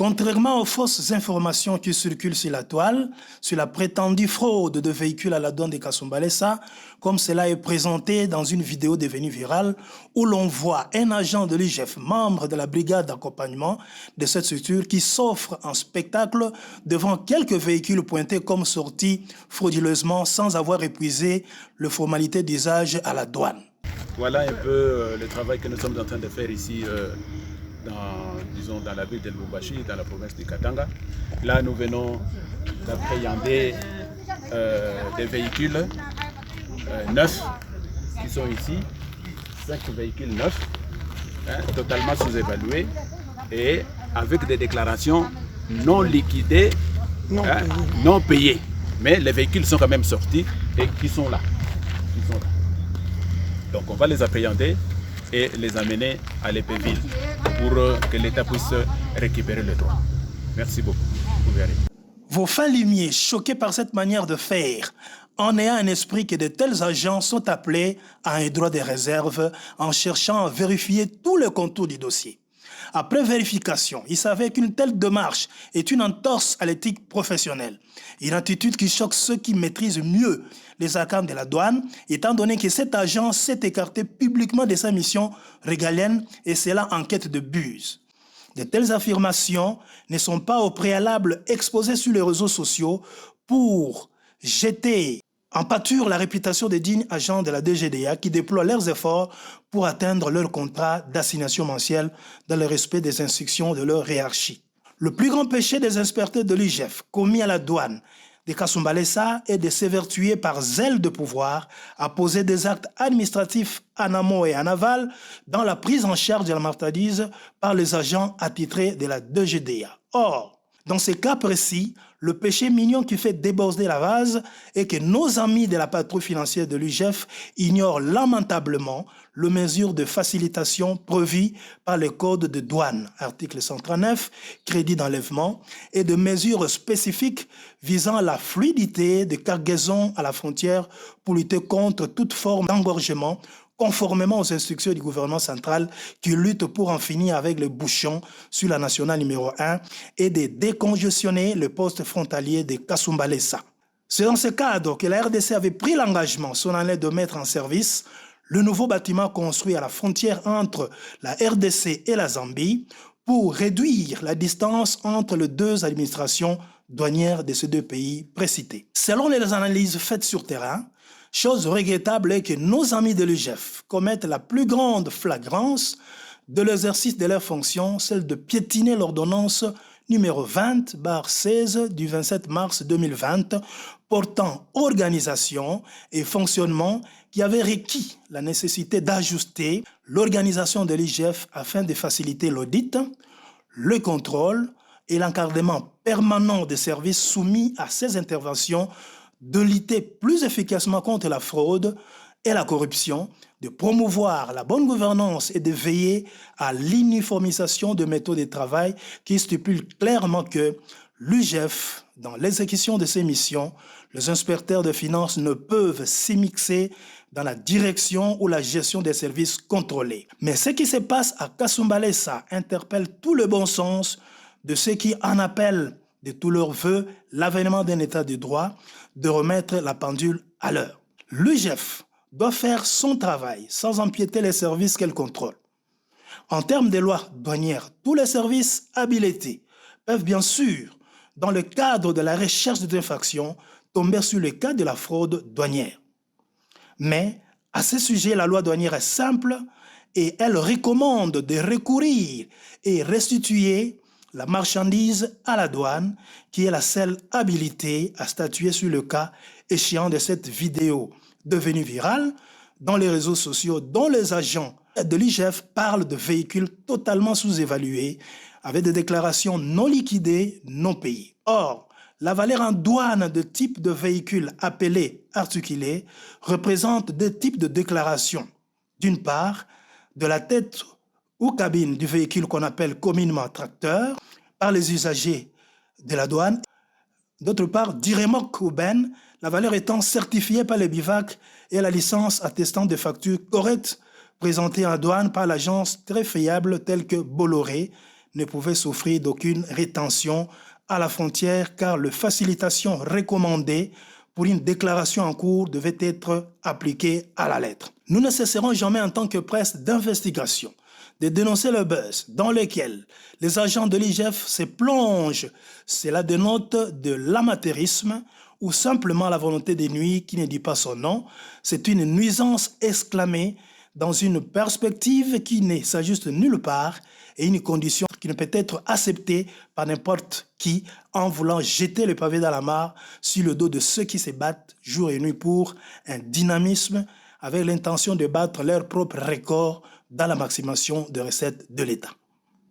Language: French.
Contrairement aux fausses informations qui circulent sur la toile, sur la prétendue fraude de véhicules à la douane de Kasumbalesa, comme cela est présenté dans une vidéo devenue virale, où l'on voit un agent de l'IGF, membre de la brigade d'accompagnement de cette structure, qui s'offre en spectacle devant quelques véhicules pointés comme sortis frauduleusement sans avoir épuisé les formalités d'usage à la douane. Voilà un peu le travail que nous sommes en train de faire ici dans la ville de Lubumbashi, dans la province de Katanga. Là, nous venons d'appréhender des véhicules neufs qui sont ici, 5 véhicules neufs, totalement sous-évalués et avec des déclarations non liquidées, non payées. Mais les véhicules sont quand même sortis et qui sont là. Donc on va les appréhender et les amener à l'EPVille pour que l'État puisse récupérer le droit. Merci beaucoup. Vous verrez. Vos fins limiers, choqués par cette manière de faire, en ayant un esprit que de tels agents sont appelés à un droit de réserve en cherchant à vérifier tous les contours du dossier. Après vérification, il s'avère qu'une telle démarche est une entorse à l'éthique professionnelle. Une attitude qui choque ceux qui maîtrisent mieux les arcanes de la douane, étant donné que cet agent s'est écarté publiquement de sa mission régalienne et cela en quête de buse. De telles affirmations ne sont pas au préalable exposées sur les réseaux sociaux pour jeter en pâture la réputation des dignes agents de la DGDA qui déploient leurs efforts pour atteindre leur contrat d'assignation mensuelle dans le respect des instructions de leur hiérarchie. Le plus grand péché des inspecteurs de l'IGF commis à la douane de Kasumbalesa est de s'évertuer par zèle de pouvoir à poser des actes administratifs en amont et en aval dans la prise en charge de la marchandise par les agents attitrés de la DGDA. Or, dans ces cas précis, le péché mignon qui fait déborder la vase est que nos amis de la patrouille financière de l'IGF ignorent lamentablement les mesures de facilitation prévues par le code de douane, article 139, crédit d'enlèvement, et de mesures spécifiques visant la fluidité de cargaison à la frontière pour lutter contre toute forme d'engorgement conformément aux instructions du gouvernement central qui lutte pour en finir avec les bouchons sur la nationale numéro 1 et de décongestionner le poste frontalier de Kasumbalesa. C'est dans ce cadre que la RDC avait pris l'engagement solennel de mettre en service le nouveau bâtiment construit à la frontière entre la RDC et la Zambie pour réduire la distance entre les deux administrations douanières de ces deux pays précités. Selon les analyses faites sur terrain, chose regrettable est que nos amis de l'IGF commettent la plus grande flagrance de l'exercice de leurs fonctions, celle de piétiner l'ordonnance numéro 20/16 du 27 mars 2020 portant organisation et fonctionnement qui avait requis la nécessité d'ajuster l'organisation de l'IGF afin de faciliter l'audit, le contrôle et l'encadrement permanent des services soumis à ces interventions, de lutter plus efficacement contre la fraude et la corruption, de promouvoir la bonne gouvernance et de veiller à l'uniformisation de méthodes de travail qui stipulent clairement que l'IGF, dans l'exécution de ses missions, les inspecteurs de finances ne peuvent s'immiscer dans la direction ou la gestion des services contrôlés. Mais ce qui se passe à Kasumbalesa interpelle tout le bon sens de ceux qui en appellent de tous leurs voeux l'avènement d'un état de droit, de remettre la pendule à l'heure. L'IGF doit faire son travail sans empiéter les services qu'elle contrôle. En termes de loi douanière, tous les services habilités peuvent bien sûr, dans le cadre de la recherche des infractions, tomber sur le cas de la fraude douanière. Mais à ce sujet, la loi douanière est simple et elle recommande de recourir et restituer la marchandise à la douane, qui est la seule habilité à statuer sur le cas échéant de cette vidéo devenue virale dans les réseaux sociaux, dont les agents de l'IGF parlent de véhicules totalement sous-évalués, avec des déclarations non liquidées, non payées. Or, la valeur en douane de type de véhicule appelé articulé représente deux types de déclarations. D'une part, de la tête ou cabine du véhicule qu'on appelle communément tracteur par les usagers de la douane. D'autre part, du remorque ou benne, la valeur étant certifiée par les BIVAC et la licence attestant de factures correctes présentées en douane par l'agence très fiable telle que Bolloré, ne pouvaient souffrir d'aucune rétention à la frontière car la facilitation recommandée pour une déclaration en cours devait être appliquée à la lettre. Nous ne cesserons jamais en tant que presse d'investigation de dénoncer le buzz dans lequel les agents de l'IGF se plongent. Cela dénote de l'amateurisme ou simplement la volonté de nuire qui ne dit pas son nom. C'est une nuisance exclamée dans une perspective qui ne s'ajuste nulle part et une condition qui ne peut être acceptée par n'importe qui en voulant jeter le pavé dans la mare sur le dos de ceux qui se battent jour et nuit pour un dynamisme avec l'intention de battre leur propre record dans la maximation de recettes de l'État.